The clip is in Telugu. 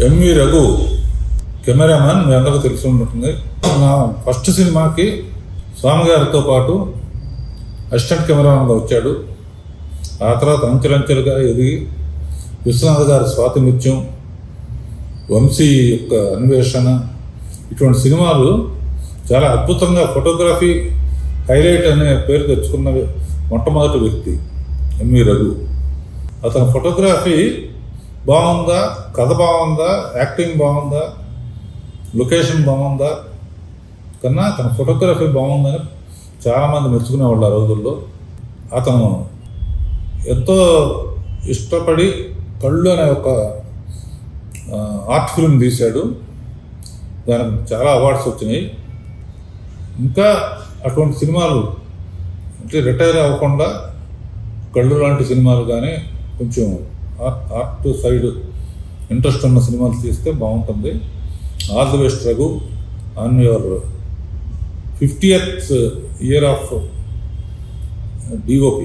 ఎంవి రఘు కెమెరామ్యాన్ మీ అందరికీ తెలిసి ఉంటుంది. నా ఫస్ట్ సినిమాకి స్వామి గారితో పాటు అసిస్టెంట్ కెమెరామెన్గా వచ్చాడు. ఆ తర్వాత అంచెలంచెలుగా ఎదిగి విశ్వనాథ్ గారి స్వాతిముత్యం, వంశీ యొక్క అన్వేషణ, ఇటువంటి సినిమాలు చాలా అద్భుతంగా ఫోటోగ్రఫీ హైలైట్ అనే పేరు తెచ్చుకున్న మొట్టమొదటి వ్యక్తి ఎంవి రఘు. అతని ఫోటోగ్రఫీ బాగుందా, కథ బాగుందా, యాక్టింగ్ బాగుందా, లొకేషన్ బాగుందా కన్నా అతని ఫోటోగ్రఫీ బాగుందని చాలామంది మెచ్చుకునేవాళ్ళు ఆ రోజుల్లో. అతను ఎంతో ఇష్టపడి కళ్ళు అనే ఒక ఆర్ట్ ఫిల్మ్ తీశాడు. దానికి చాలా అవార్డ్స్ వచ్చినాయి. ఇంకా అటువంటి సినిమాలు అంటే రిటైర్ అవ్వకుండా కళ్ళు లాంటి సినిమాలు కానీ కొంచెం ఆర్ట్ సైడ్ ఇంట్రెస్ట్ ఉన్న సినిమాలు తీస్తే బాగుంటుంది. All the best Raghu on your 50th year of DOP.